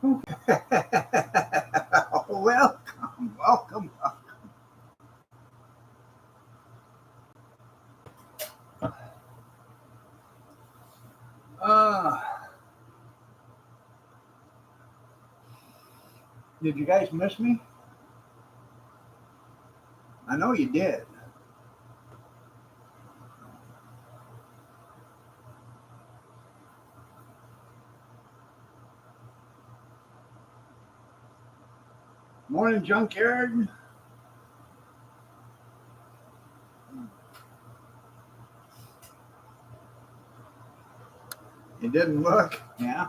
Welcome, welcome. Uh, did you guys miss me? I know you did. Morning, junkyard. You didn't look. Yeah.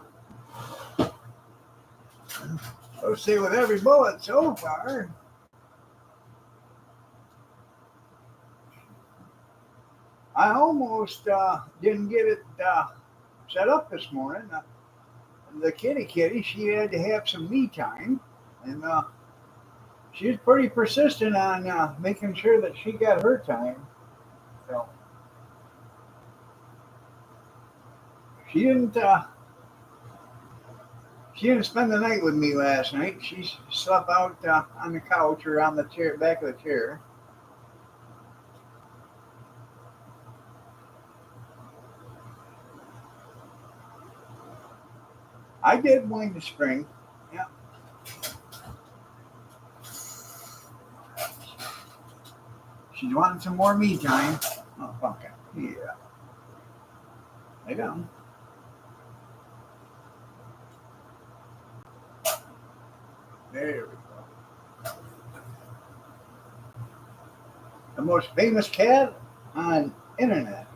Let's see with every bullet so far. I almost didn't get it set up this morning. The kitty, she had to have some me time, and she's pretty persistent on making sure that she got her time. So she didn't. She didn't spend the night with me last night. She slept out on the couch or on the chair, back of the chair. I did wind the spring. Yeah. She's wanting some more me time. Oh, fuck it. Yeah. I know. There we go. The most famous cat on internet.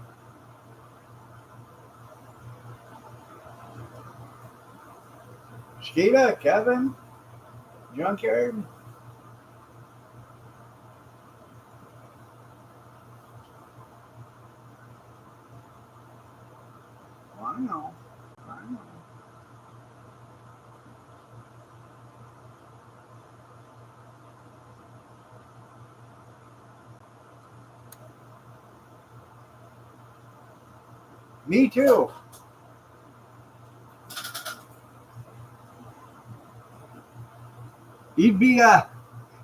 Skeeta, Kevin, Junkyard. Well, I know. I know. Me too. You'd be uh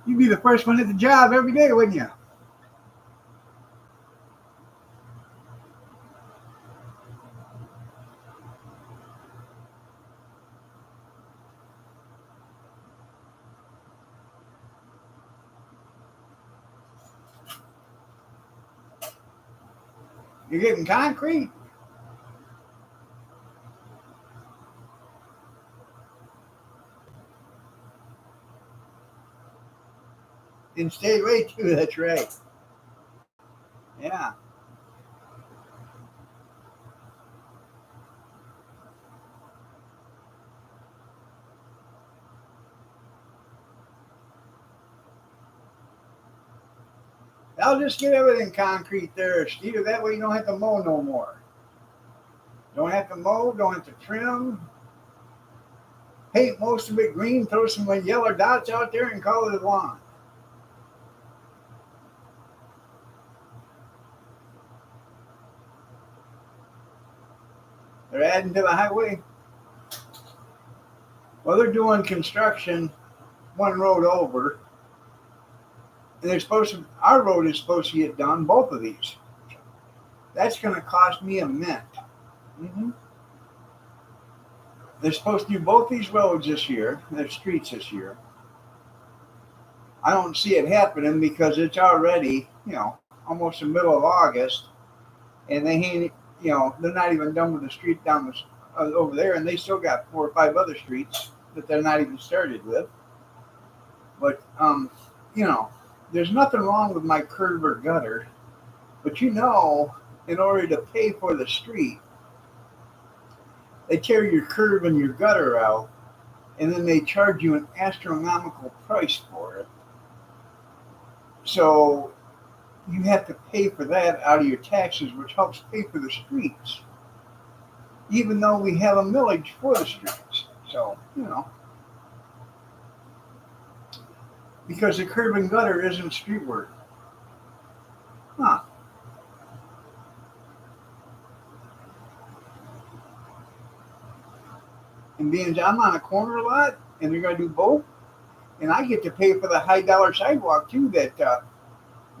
you'd be the first one at the job every day, wouldn't you? You're getting concrete in State Way too. That's right. Yeah. I'll just get everything concrete there, Steve. That way you don't have to mow no more. Don't have to mow, don't have to trim. Paint most of it green, throw some yellow dots out there and call it a lawn. They're adding to the highway. Well, they're doing construction one road over. And they're supposed to, our road is supposed to get done, both of these. That's going to cost me a mint. Mm-hmm. They're supposed to do both these roads this year, their streets this year. I don't see it happening because it's already, almost the middle of August, and they ain't, they're not even done with the street down over there, and they still got 4 or 5 other streets that they're not even started with. But you know, there's nothing wrong with my curb or gutter, but in order to pay for the street, they tear your curb and your gutter out, and then they charge you an astronomical price for it. So you have to pay for that out of your taxes, which helps pay for the streets, even though we have a millage for the streets. So, because the curb and gutter isn't street work. Huh. And being I'm on a corner lot, and they're going to do both, and I get to pay for the high dollar sidewalk too that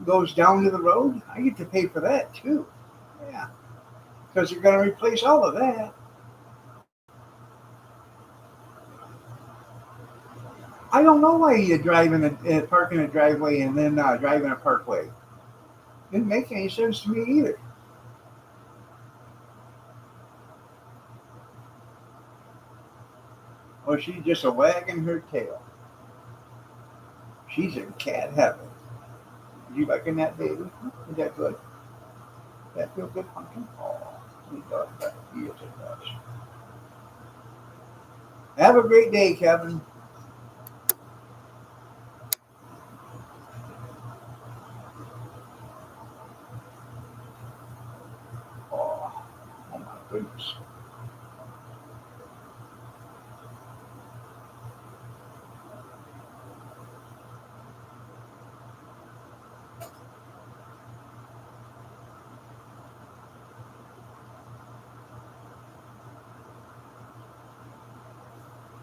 goes down to the road. I get to pay for that too. Yeah, because they're going to replace all of that. I don't know why you drive in park in a driveway and then drive in a parkway. Didn't make any sense to me either. Or she's just a wagging her tail. She's in cat heaven. You liking that, baby? Is that good? That feel good, pumpkin? Oh, sweet dog. Yes, it does. Have a great day, Kevin. Oh, oh my goodness.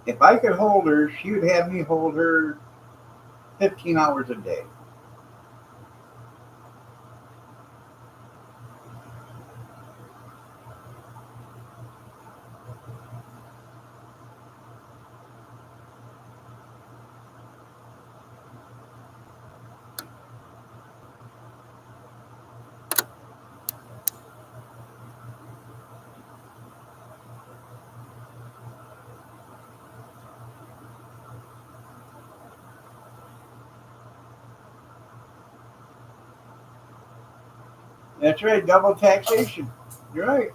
If I could hold her, she would have me hold her 15 hours a day. That's right, double taxation. You're right.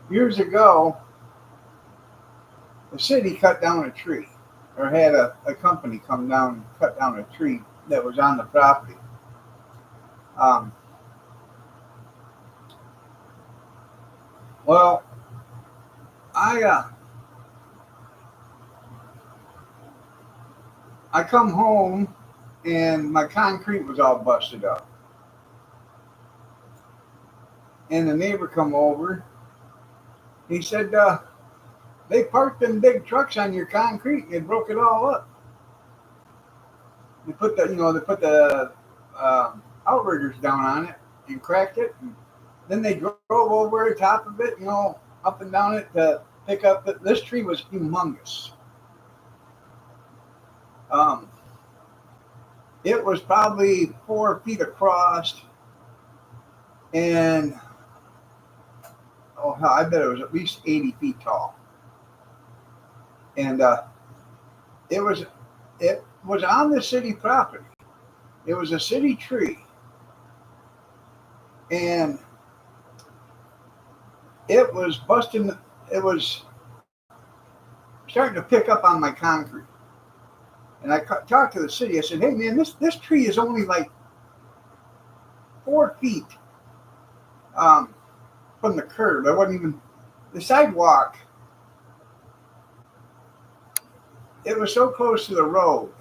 Years ago, the city cut down a tree, or had a company come down and cut down a tree that was on the property. Um, well, I I come home and my concrete was all busted up, and the neighbor come over. He said they parked them big trucks on your concrete and they broke it all up. They put the outriggers down on it and cracked it. And then they drove over the top of it, up and down it to pick up. This tree was humongous. Um, it was probably 4 feet across, and oh hell, I bet it was at least 80 feet tall. And it was it was on the city property. It was a city tree, and it was busting. It was starting to pick up on my concrete. And I talked to the city. I said, "Hey, man, this tree is only like 4 feet um, from the curb. I wasn't even the sidewalk. It was so close to the road,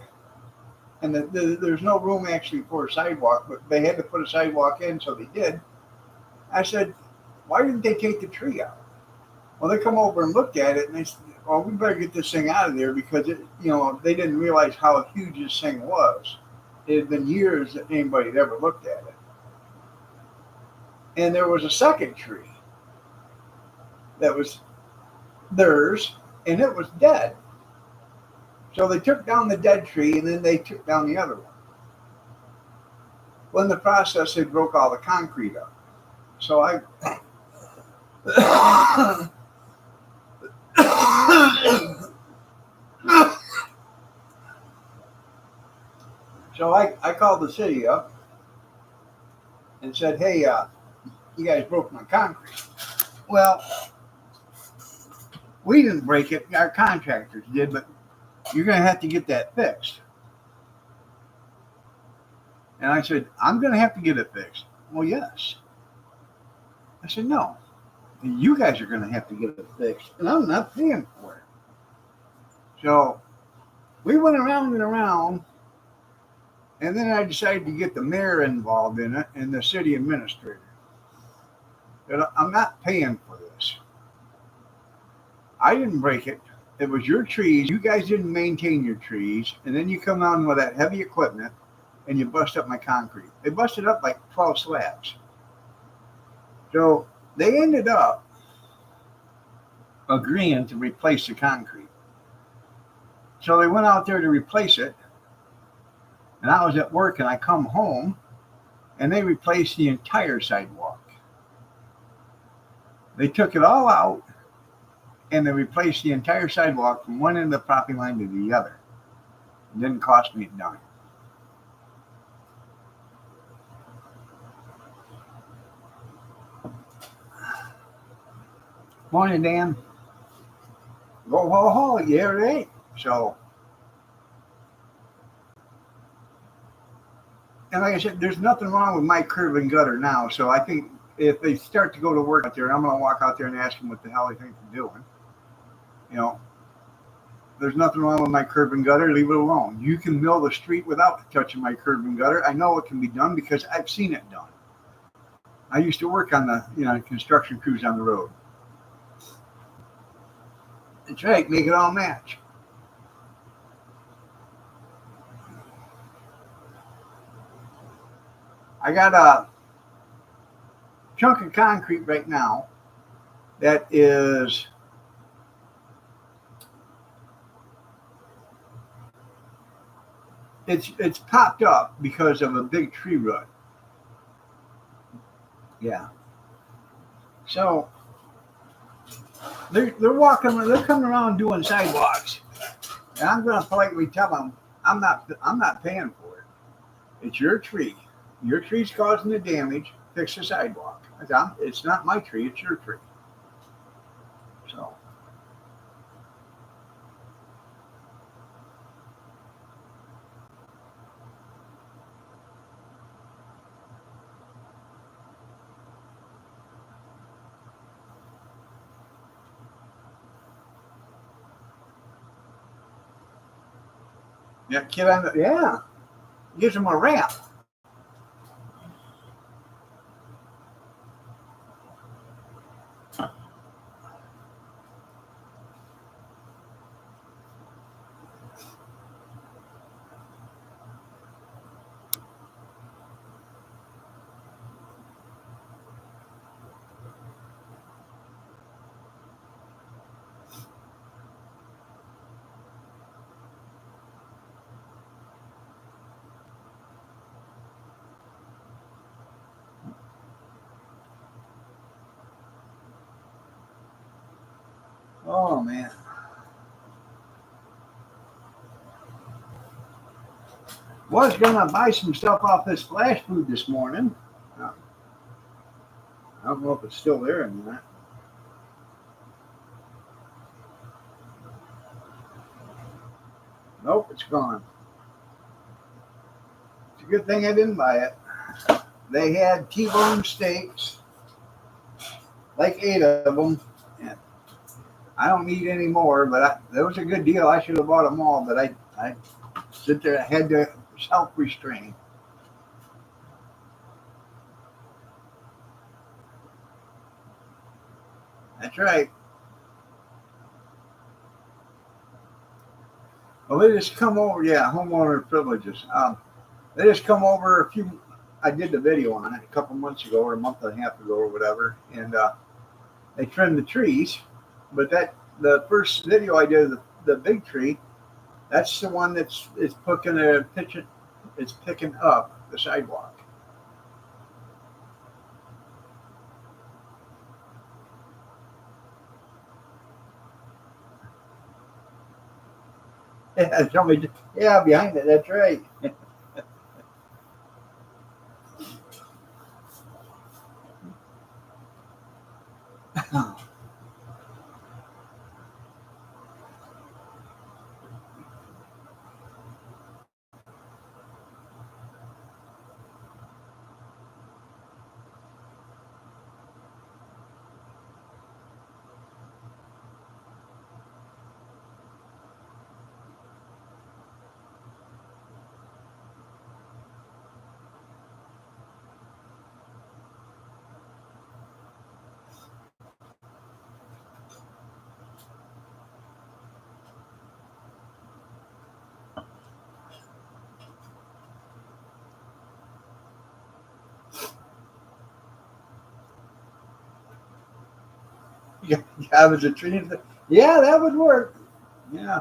and there's no room actually for a sidewalk. But they had to put a sidewalk in, so they did." I said, "Why didn't they take the tree out?" Well, they come over and looked at it, and they said, "Well, we better get this thing out of there because they didn't realize how huge this thing was. It had been years that anybody had ever looked at it." And there was a second tree that was theirs, and it was dead. So they took down the dead tree, and then they took down the other one. Well, in the process, they broke all the concrete up. So So I called the city up and said, hey, you guys broke my concrete. Well, we didn't break it. Our contractors did, but you're going to have to get that fixed. And I said, I'm going to have to get it fixed. Well, yes. I said, no. You guys are going to have to get it fixed, and I'm not paying for it. So we went around and around, and then I decided to get the mayor involved in it and the city administrator. That I'm not paying for this. I didn't break it. It was your trees. You guys didn't maintain your trees, and then you come on with that heavy equipment and you bust up my concrete. They busted up like 12 slabs. So they ended up agreeing to replace the concrete. So they went out there to replace it, and I was at work, and I come home, and they replaced the entire sidewalk. They took it all out, and they replaced the entire sidewalk from one end of the property line to the other. It didn't cost me a dime. Morning, Dan. Go ho ho, yeah, right. So, and like I said, there's nothing wrong with my curb and gutter now. So I think if they start to go to work out there, I'm going to walk out there and ask them what the hell they think they're doing. You know, there's nothing wrong with my curb and gutter. Leave it alone. You can mill the street without touching my curb and gutter. I know it can be done because I've seen it done. I used to work on the construction crews on the road. That's right. Make it all match. I got a chunk of concrete right now that is it's popped up because of a big tree root. Yeah. So they're coming around doing sidewalks, and I'm going to politely tell them I'm not paying for it. It's your tree. Your tree's causing the damage. Fix the sidewalk. It's not my tree. It's your tree. So. Yeah, kid on the gives them a ramp. Oh man. Was gonna buy some stuff off this flash food this morning. I don't know if it's still there or not. Nope, it's gone. It's a good thing I didn't buy it. They had T-bone steaks, like 8 of them. And I don't need any more, but that was a good deal. I should have bought them all, but I sit there. I had to self-restrain. That's right. Well, they just come over. Yeah, homeowner privileges. They just come over a few. I did the video on it a couple months ago, or a month and a half ago, or whatever, and they trimmed the trees. But the first video I did of the big tree, that's the one it's picking up the sidewalk. Yeah, somebody, yeah, behind it. That's right. Yeah, I was a tree. Yeah, that would work. Yeah.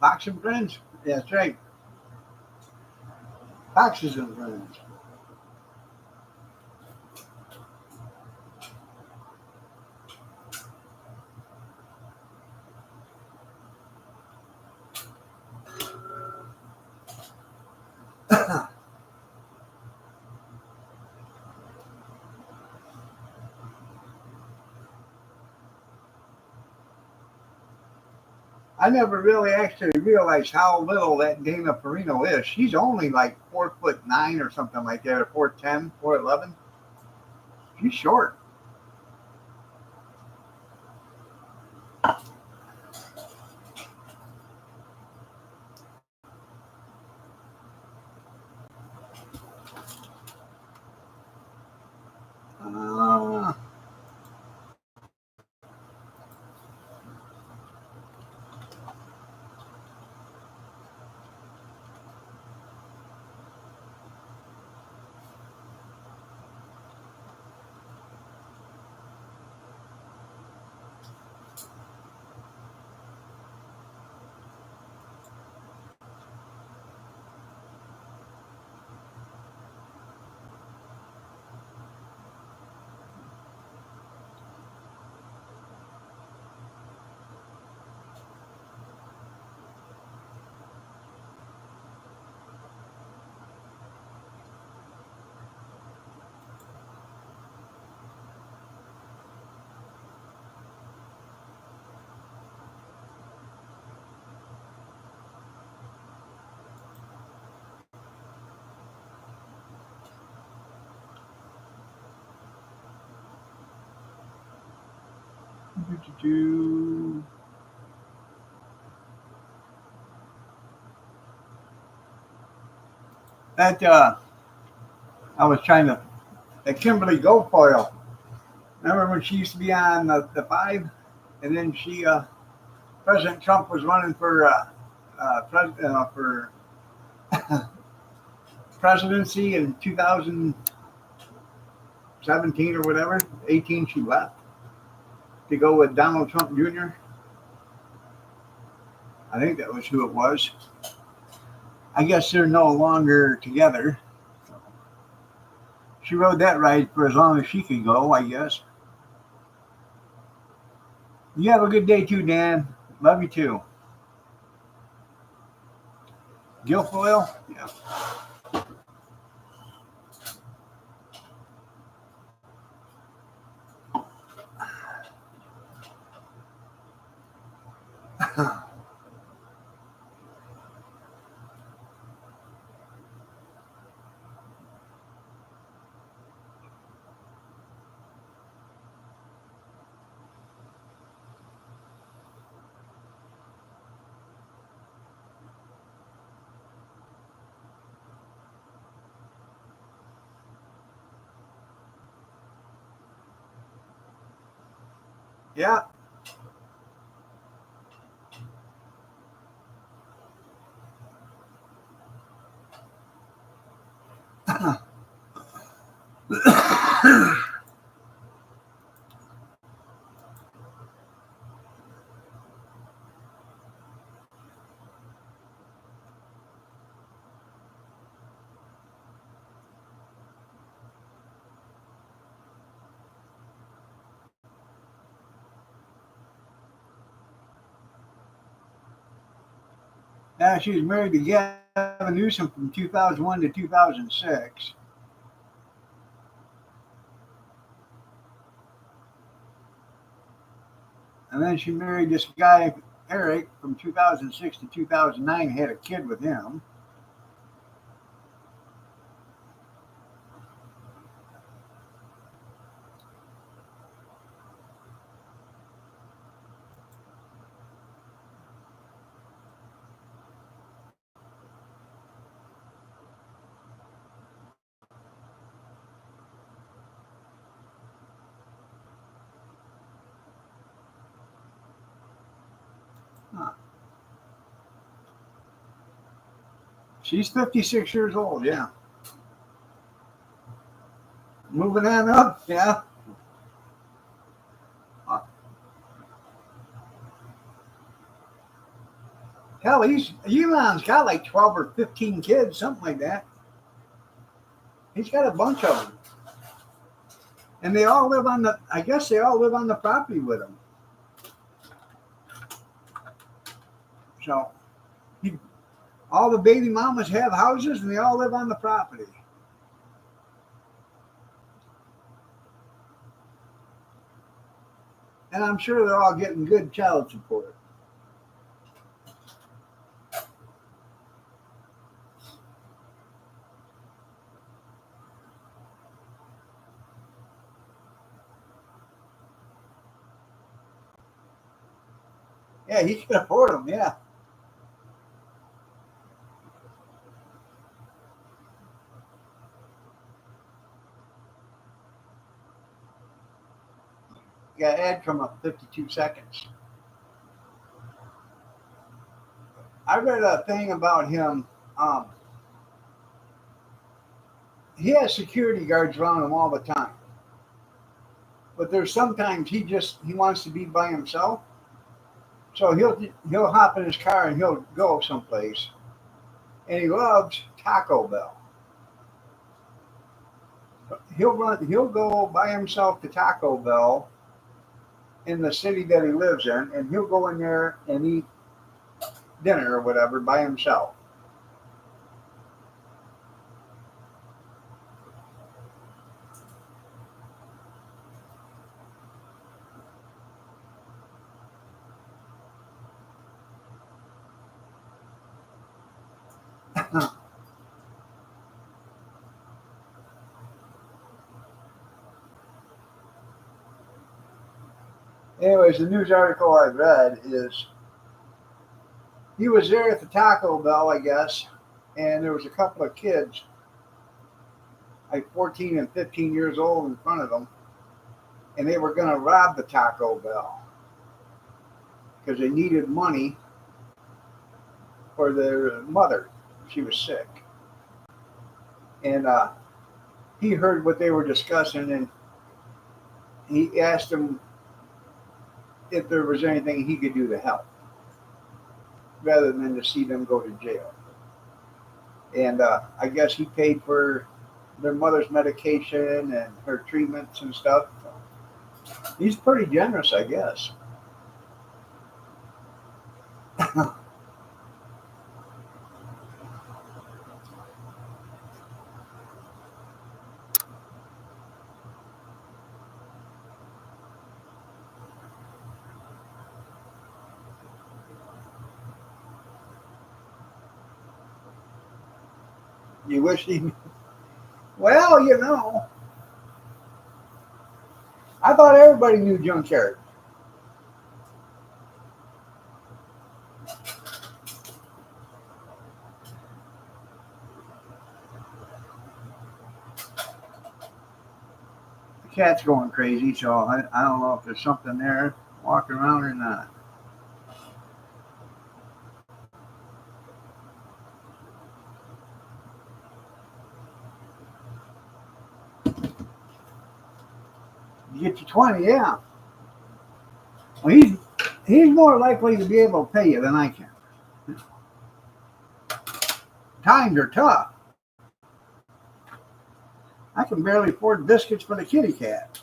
Fox and Friends. Yeah, that's right. Foxes and Friends. I never really actually realized how little that Dana Perino is. She's only like 4'9" or something like that, or 4'10", 4'11". She's short. Uh, that I was trying to. That Kimberly Guilfoyle. Remember when she used to be on the Five, and then President Trump was running for presidency in 2017 or whatever. 18, she left to go with Donald Trump Jr. I think that was who it was. I guess they're no longer together. So she rode that ride for as long as she could go, I guess. You have a good day too, Dan. Love you too. Guilfoyle? Yeah. Yeah. Yeah, she was married to Gavin Newsom from 2001 to 2006. And then she married this guy, Eric, from 2006 to 2009, had a kid with him. Huh. She's 56 years old, yeah. Moving on up, yeah. Uh, Hell, Elon's got like 12 or 15 kids, something like that. He's got a bunch of them. And they all live on I guess they all live on the property with him. So he, all the baby mamas have houses and they all live on the property. And I'm sure they're all getting good child support. Yeah, he can afford them, yeah. Got ad come up 52 seconds. I read a thing about him. Um, he has security guards around him all the time. But there's sometimes he wants to be by himself. So he'll hop in his car and he'll go someplace. And he loves Taco Bell. He'll go by himself to Taco Bell in the city that he lives in, and he'll go in there and eat dinner or whatever by himself. Anyways, the news article I read is he was there at the Taco Bell, I guess, and there was a couple of kids, like 14 and 15 years old, in front of them, and they were going to rob the Taco Bell because they needed money for their mother. She was sick. And he heard what they were discussing, and he asked them if there was anything he could do to help, rather than to see them go to jail. And I guess he paid for their mother's medication and her treatments and stuff. He's pretty generous, I guess. You wish he knew. Well, you know, I thought everybody knew Junkyard. The cat's going crazy, so I don't know if there's something there walking around or not. You get to 20, yeah. Well, he's more likely to be able to pay you than I can. Times are tough. I can barely afford biscuits for the kitty cat.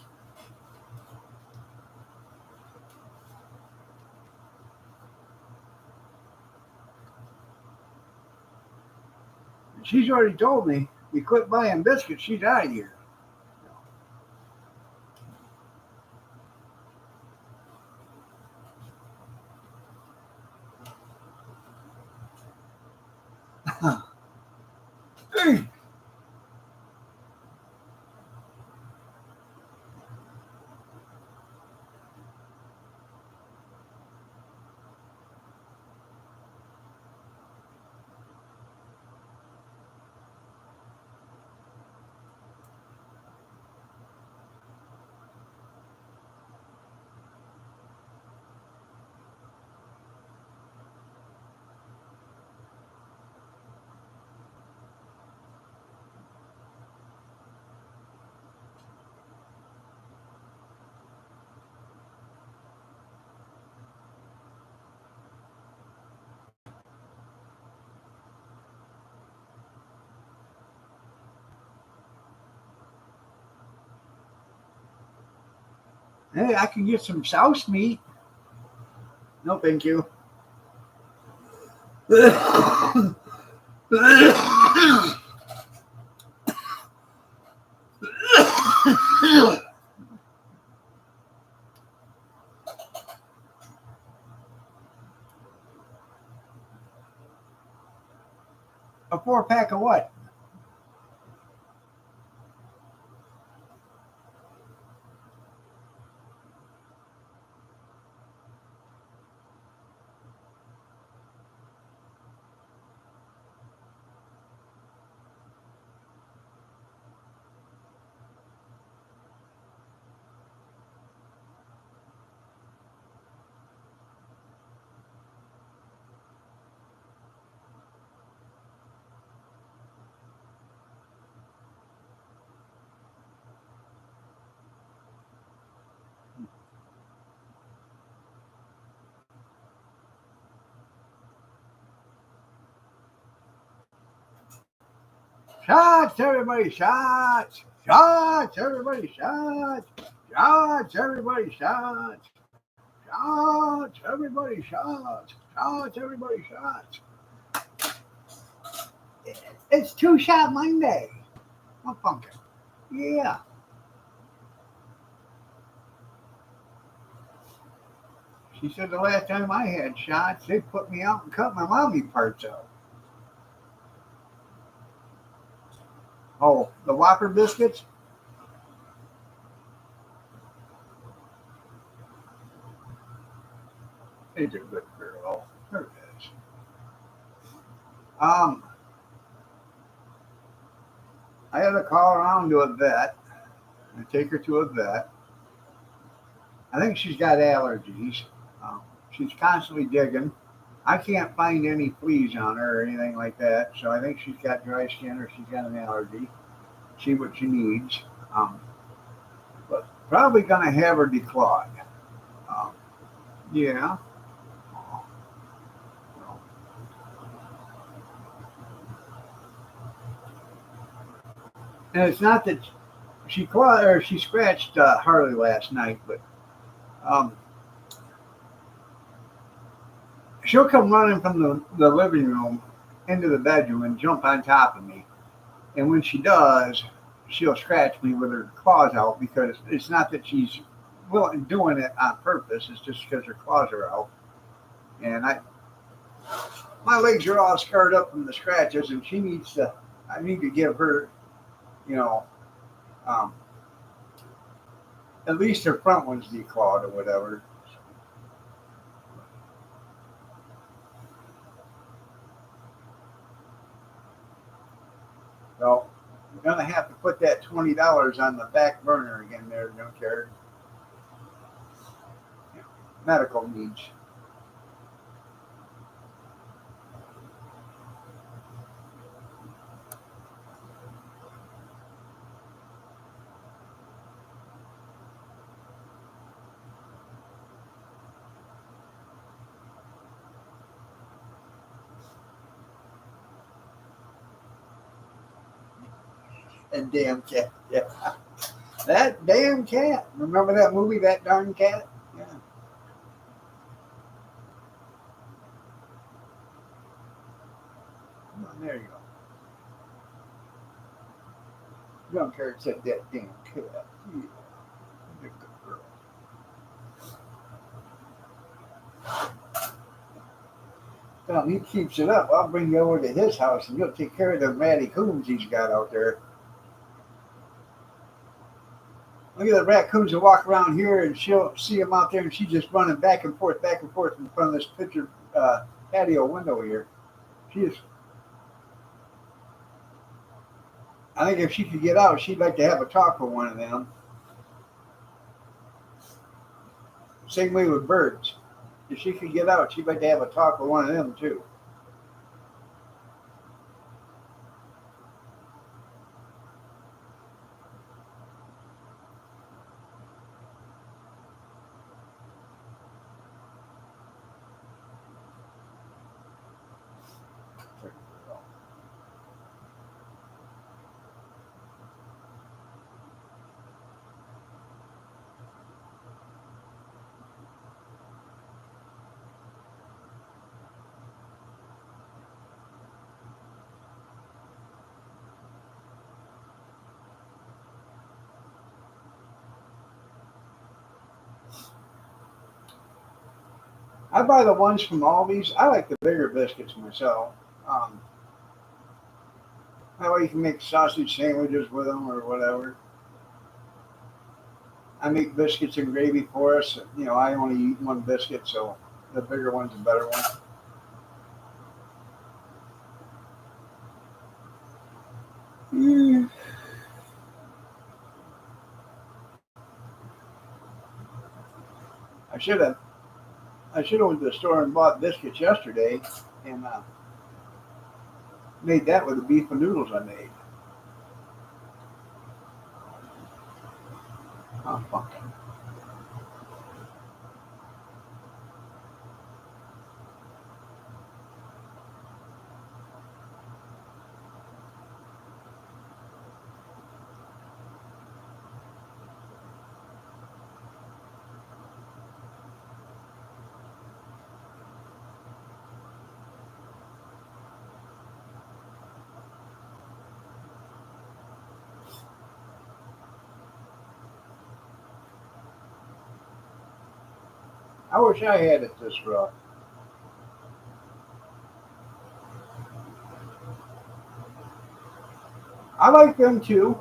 And she's already told me, you quit buying biscuits, she's out of here. Hey, I can get some souse meat. No, thank you. A 4-pack of what? Shots, everybody, shots. Shots, everybody, shots. Shots, everybody, shots. Shots, everybody, shots. Shots, everybody, shots. It's 2-shot Monday. I'm pumpkin. Yeah. She said the last time I had shots, they put me out and cut my mommy parts out. Oh, the Whopper biscuits? He's a good girl. There it is. I had to call around to a vet and take her to a vet. I think she's got allergies. She's constantly digging. I can't find any fleas on her or anything like that, so I think she's got dry skin or she's got an allergy. See what she needs. But probably gonna have her declawed. Um, yeah. And it's not that she clawed or she scratched Harley last night, but um, she'll come running from the living room into the bedroom and jump on top of me. And when she does, she'll scratch me with her claws out because it's not that she's doing it on purpose. It's just because her claws are out. And my legs are all scarred up from the scratches, and she needs to I need to give her, you know, um, at least her front one's declawed or whatever. So I'm gonna have to put that $20 on the back burner again. There, junkyard. You know, medical needs. And damn cat. Yeah, that damn cat. Remember that movie, That Darn Cat? Yeah. Come on, there you go. Junkyard said that damn cat. Yeah, you're a good girl. Well, he keeps it up. I'll bring you over to his house and you'll take care of the ratty coons he's got out there. Look at the raccoons that walk around here, and she'll see them out there, and she's just running back and forth in front of this picture patio window here. She is. I think if she could get out, she'd like to have a talk with one of them. Same way with birds. If she could get out, she'd like to have a talk with one of them too. I buy the ones from Aldi's. I like the bigger biscuits myself. Um, that way you can make sausage sandwiches with them or whatever. I make biscuits and gravy for us. You know, I only eat one biscuit, so the bigger one's a better one. Mm. I should have I should have went to the store and bought biscuits yesterday and made that with the beef and noodles I made. Oh, fuck. I wish I had it this rough. I like them too.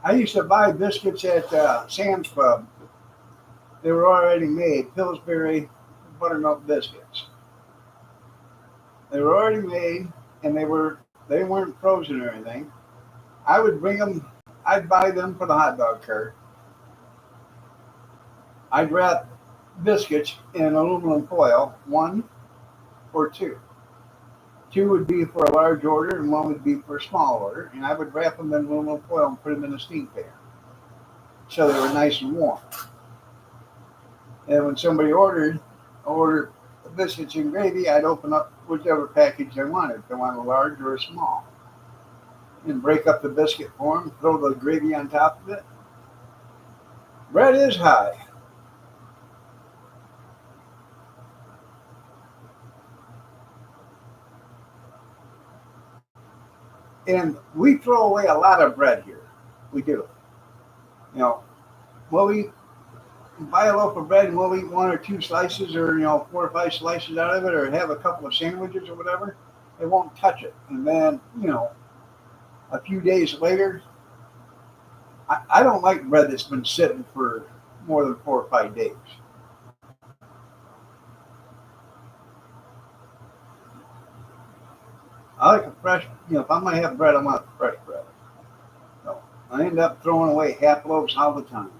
I used to buy biscuits at Sam's Club. They were already made, Pillsbury buttermilk biscuits. They were already made, and they weren't frozen or anything. I would bring them. I'd buy them for the hot dog cart. I'd wrap biscuits in aluminum foil, one or two. Two would be for a large order, and one would be for a small order. And I would wrap them in aluminum foil and put them in a steam pan, so they were nice and warm. And when somebody ordered biscuits and gravy, I'd open up whichever package they wanted. If they wanted a large or a small, and break up the biscuit for them, throw the gravy on top of it. Bread is high. And we throw away a lot of bread here. We do. You know, we'll eat, buy a loaf of bread and we'll eat one or two slices or, 4 or 5 slices out of it or have a couple of sandwiches or whatever. It won't touch it. And then, a few days later, I don't like bread that's been sitting for more than 4 or 5 days. I like a fresh, if I'm going to have bread, I want fresh bread. So I end up throwing away half loaves all the time.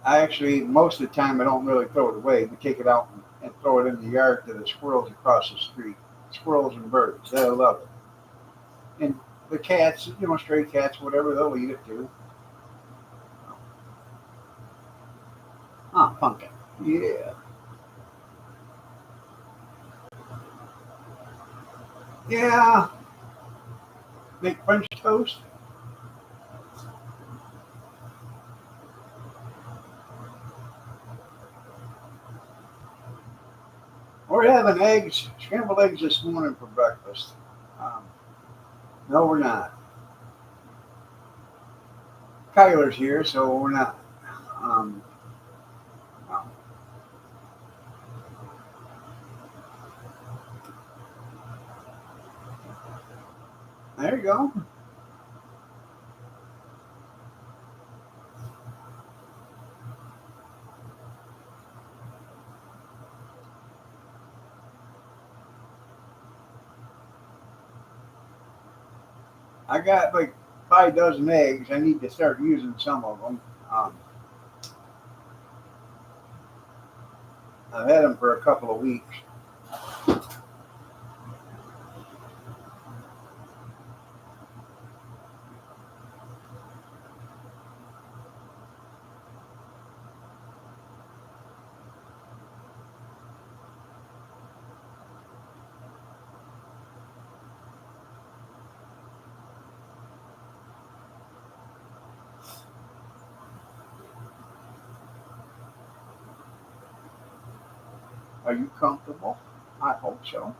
I actually, most of the time, I don't really throw it away. We take it out and throw it in the yard to the squirrels across the street. Squirrels and birds, they love it. And the cats, stray cats, whatever, they'll eat it too. Ah, pumpkin. Yeah. Yeah. Make French toast. We're having eggs, scrambled eggs this morning for breakfast. Um, no, we're not. Kyler's here, so we're not. Um, no. There you go. I got like 5 dozen eggs. I need to start using some of them. Um, I've had them for a couple of weeks. Are you comfortable? I hope so.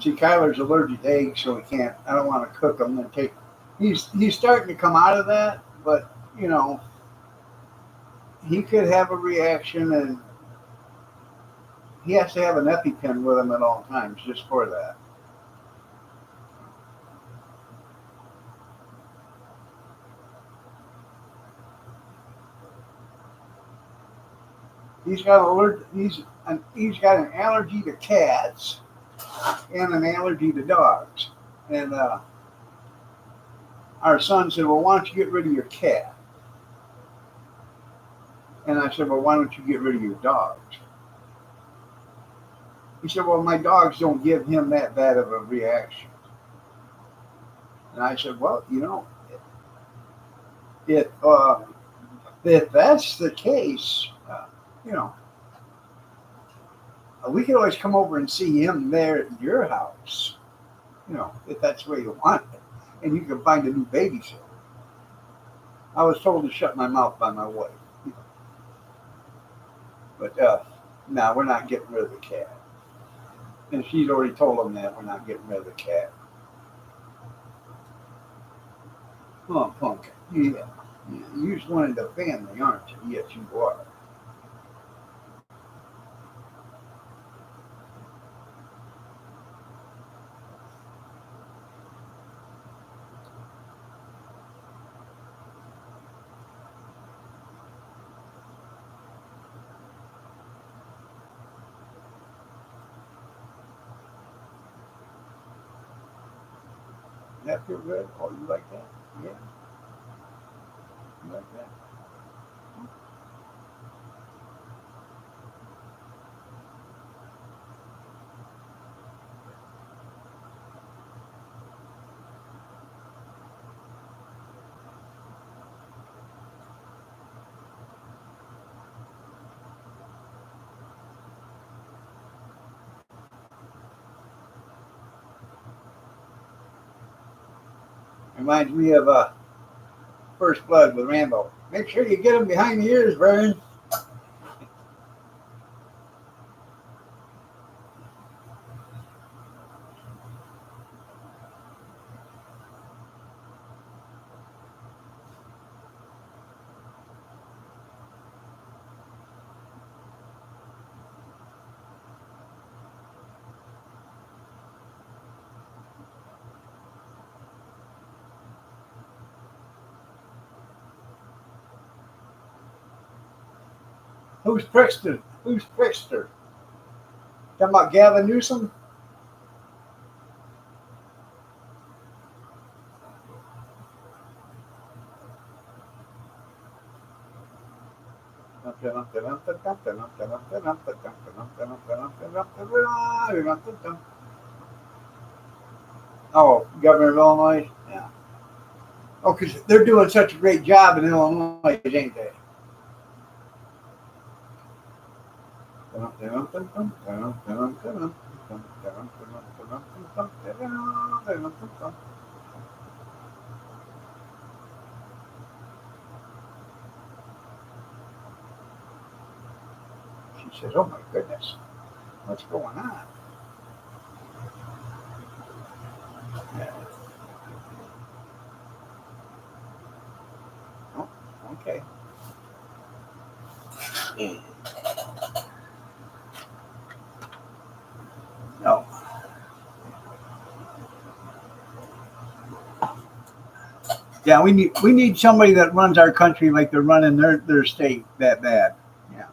See, Kyler's allergic to eggs, so he can't. I don't want to cook them and take. He's starting to come out of that, but you know he could have a reaction, and he has to have an EpiPen with him at all times just for that. He's got an allergy to cats and an allergy to dogs. And our son said, "Well, why don't you get rid of your cat?" And I said, "Well, why don't you get rid of your dogs?" He said, "Well, my dogs don't give him that bad of a reaction." And I said, "Well, if if that's the case, you know, we could always come over and see him there at your house. If that's where you want it, and you can find a new babysitter." I was told to shut my mouth by my wife, but no, we're not getting rid of the cat. And she's already told him that we're not getting rid of the cat. Oh, Pumpkin. Yeah. You're just one of the family, aren't you? Yes, you are. That feel good? Oh, you like that? Yeah, you like that? Reminds me of First Blood with Rambo. Make sure you get him behind the ears, Vern. Who's Prickster? Who's Prickster? Talking about Gavin Newsom? Oh, Governor of Illinois? Yeah. Oh, because they're doing such a great job in Illinois, ain't they? She says, "Oh my goodness, what's going on?" Yeah. Oh, okay. No. Yeah, we need somebody that runs our country like they're running their state that bad. Yeah.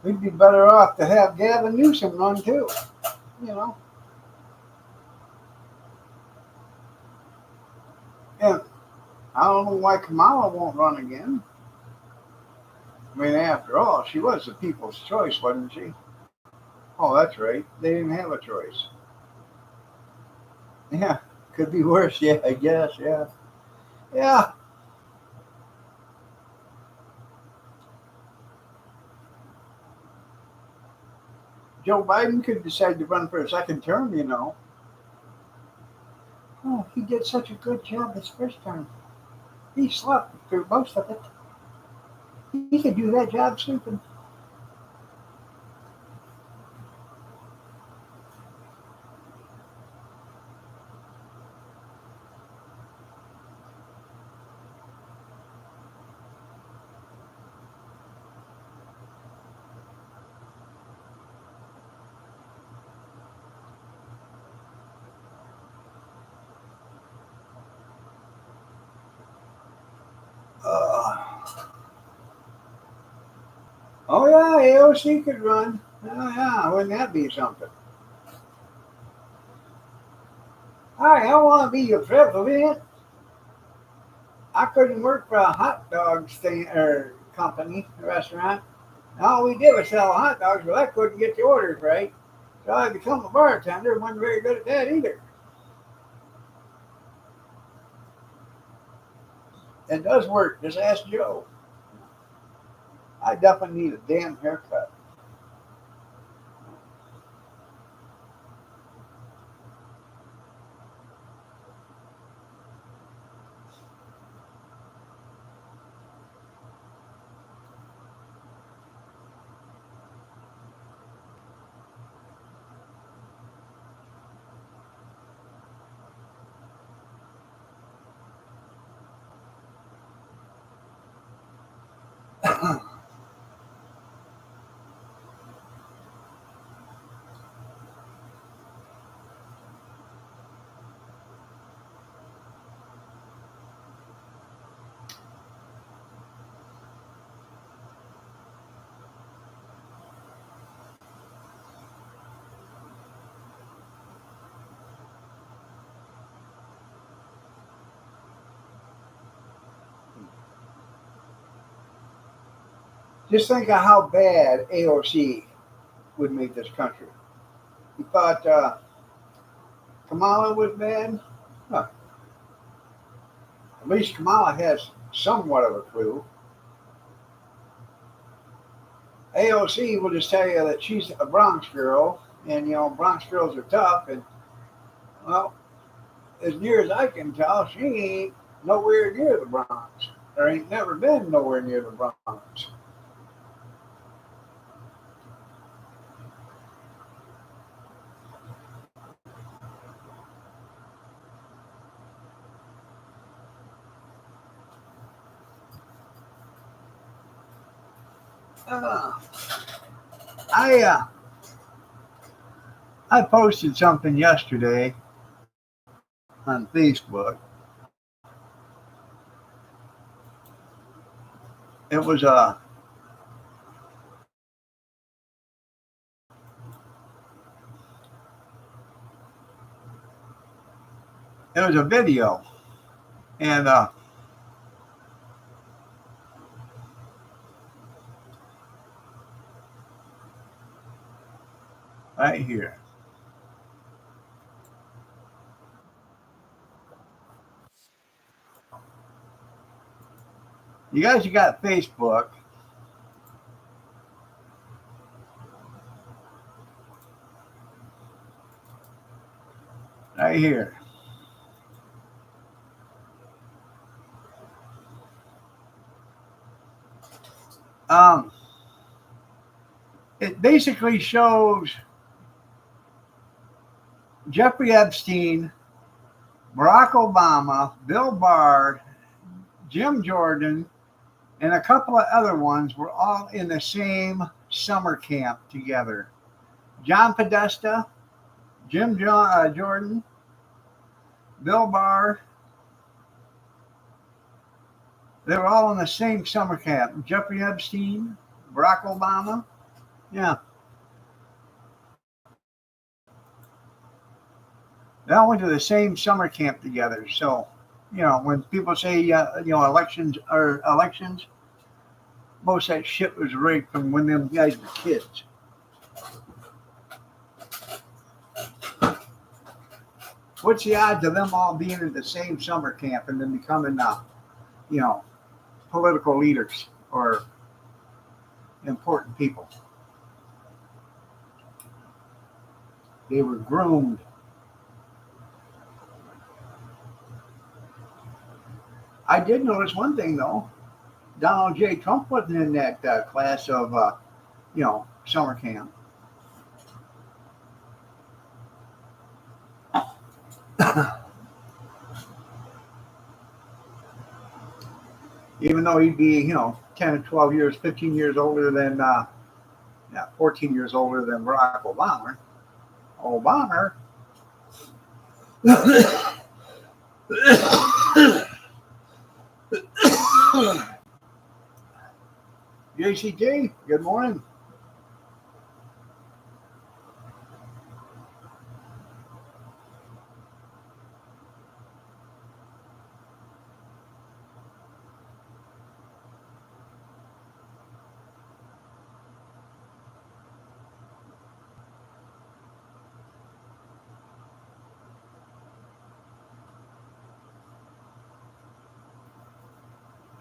We'd be better off to have Gavin Newsom run too. You know. And I don't know why Kamala won't run again. I mean, after all, she was the people's choice, wasn't she? Oh, that's right. They didn't have a choice. Yeah, could be worse. Yeah, I guess. Yeah, yeah. Joe Biden could decide to run for a second term. Oh, he did such a good job his first term. He slept through most of it. He could do that job sleeping. Uh, oh yeah, AOC could run. Oh yeah, wouldn't that be something? Hi, I want to be your president. I couldn't work for a hot dog thing or company, restaurant. All we did was sell hot dogs, but I couldn't get the orders right. So I become a bartender. wasn't very good at that either. It does work. Just ask Joe. I definitely need a damn haircut. Just think of how bad AOC would make this country. You thought Kamala was bad? Huh. At least Kamala has somewhat of a clue. AOC will just tell you that she's a Bronx girl, and Bronx girls are tough. And well, as near as I can tell, she ain't nowhere near the Bronx. There ain't never been nowhere near the Bronx. Uh, I I posted something yesterday on Facebook. It was a video, and right here. You guys, you got Facebook. Right here. Um, it basically shows Jeffrey Epstein, Barack Obama, Bill Barr, Jim Jordan, and a couple of other ones were all in the same summer camp together. John Podesta, Jordan, Bill Barr, they were all in the same summer camp. Jeffrey Epstein, Barack Obama. Yeah. They all went to the same summer camp together. So, when people say, elections are elections, most of that shit was rigged from when them guys were kids. What's the odds of them all being in the same summer camp and then becoming, political leaders or important people? They were groomed. I did notice one thing, though. Donald J. Trump wasn't in that class of, summer camp. Even though he'd be, 10 or 12 years, 15 years older than, 14 years older than Barack Obama. JCJ, good morning.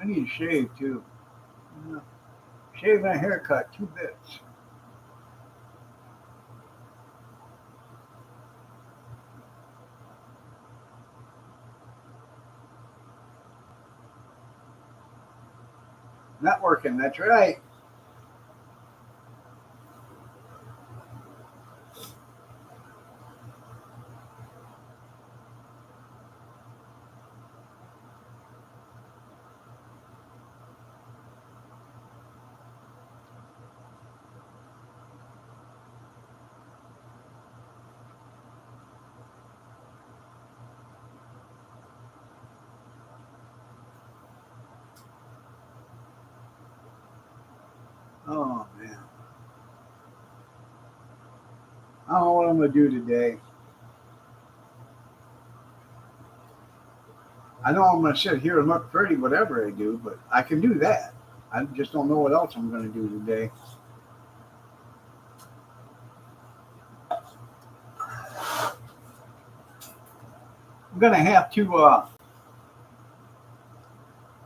I need to shave too. Shave and a haircut, 2 bits. Networking, that's right. Oh, man. I don't know what I'm going to do today. I know I'm going to sit here and look pretty, whatever I do, but I can do that. I just don't know what else I'm going to do today. I'm going to have to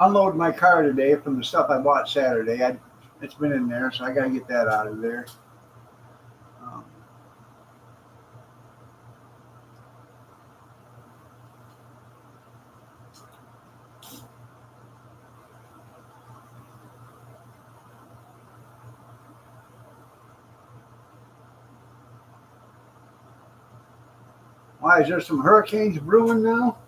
unload my car today from the stuff I bought Saturday. It's been in there, so I got to get that out of there. Um, Why, is there some hurricanes brewing now?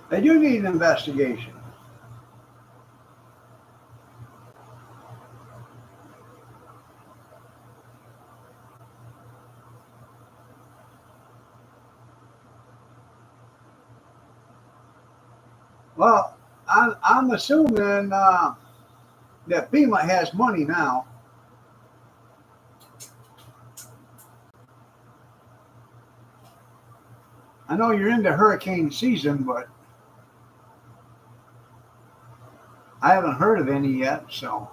They do need an investigation. Well, I'm assuming that FEMA has money now. I know you're into hurricane season, but I haven't heard of any yet, so.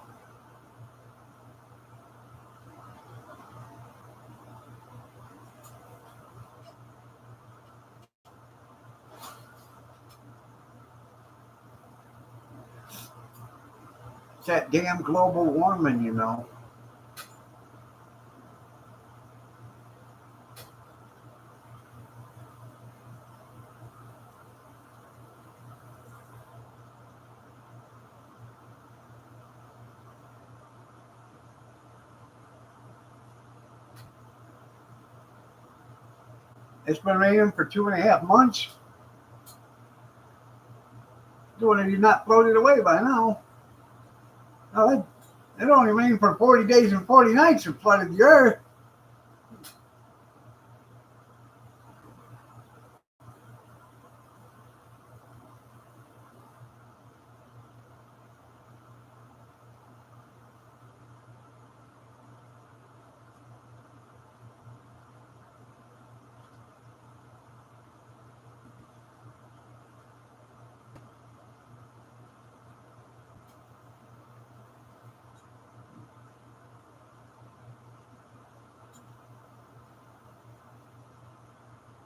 It's that damn global warming, you know. It's been raining for 2.5 months. Doing it, you're not floated away by now. No, it only rained for 40 days and 40 nights and flooded the earth.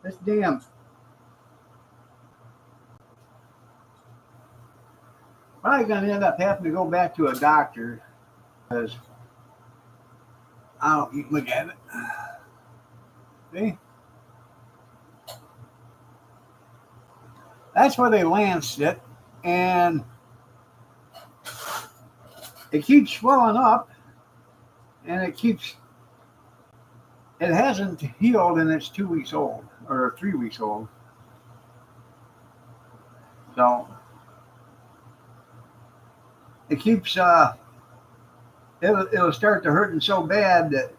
This damn. Probably going to end up having to go back to a doctor because I don't. You look at it. See? That's where they lanced it, and it keeps swelling up, and it hasn't healed, and it's 2 weeks old or 3 weeks old. So it keeps it'll start to hurting so bad that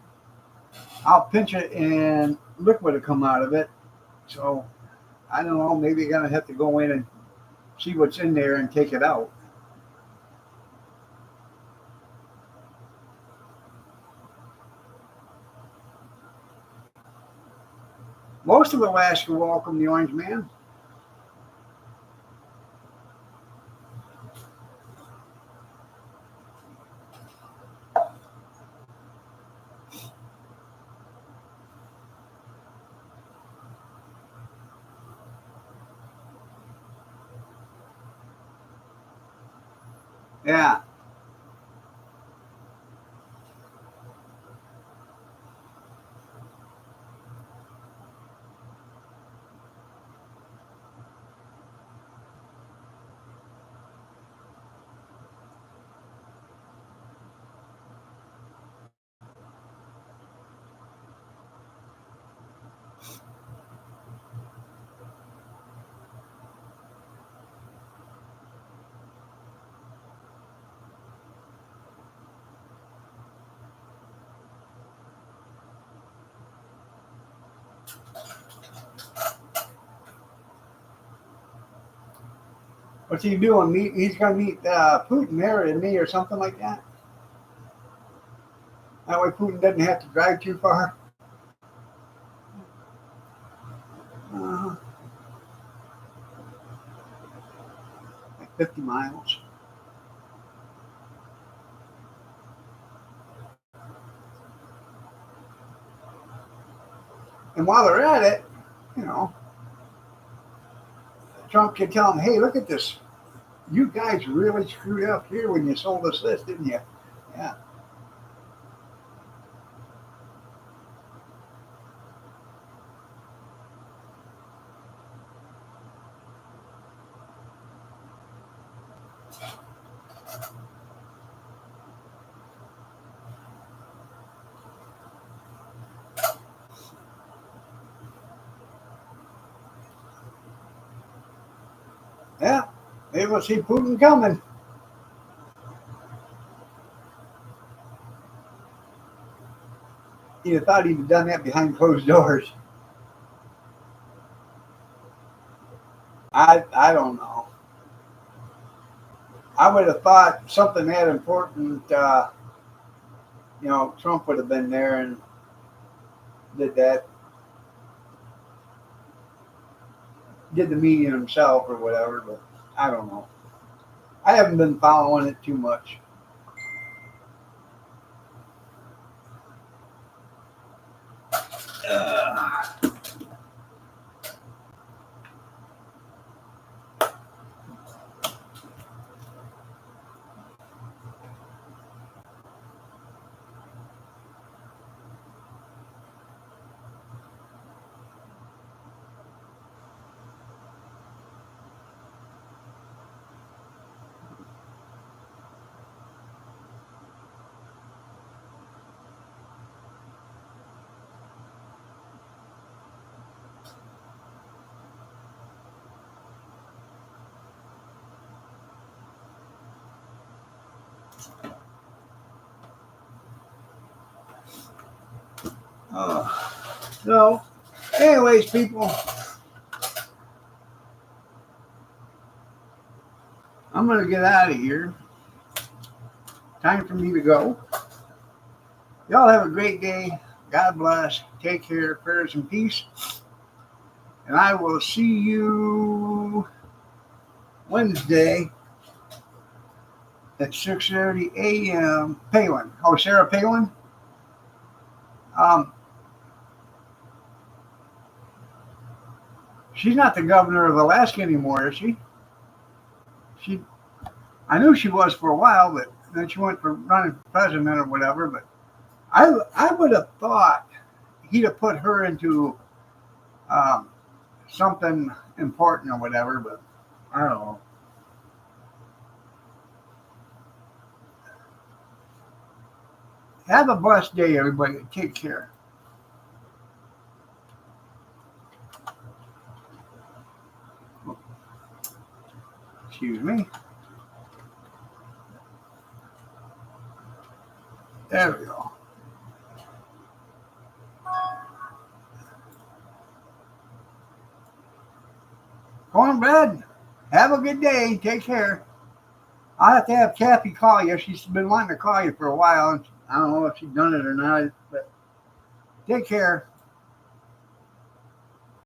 I'll pinch it and liquid will come out of it. So I don't know, maybe you're gonna have to go in and see what's in there and take it out. Most of Alaska welcome the Orange Man. Yeah. What's he doing? He's going to meet Putin there, isn't he, or something like that? That way Putin doesn't have to drive too far. Uh, 50 miles. And while they're at it, you know, Trump can tell them, hey, look at this. You guys really screwed up here when you sold us this, didn't you? Yeah. Yeah. They will see Putin coming. You'd have thought he'd have done that behind closed doors. I don't know. I would have thought something that important, Trump would have been there and did that, did the meeting himself or whatever, but I don't know. I haven't been following it too much. So, anyways, people, I'm going to get out of here. Time for me to go. Y'all have a great day. God bless. Take care. Prayers and peace. And I will see you Wednesday at 6:30 a.m. Palin. Oh, Sarah Palin? She's not the governor of Alaska anymore, is she? I knew she was for a while, but then she went for running for president or whatever. But I would have thought he'd have put her into something important or whatever, but I don't know. Have a blessed day, everybody. Take care. Excuse me. There we go. Cornbread, have a good day. Take care. I'll have to have Kathy call you. She's been wanting to call you for a while. I don't know if she's done it or not, but take care.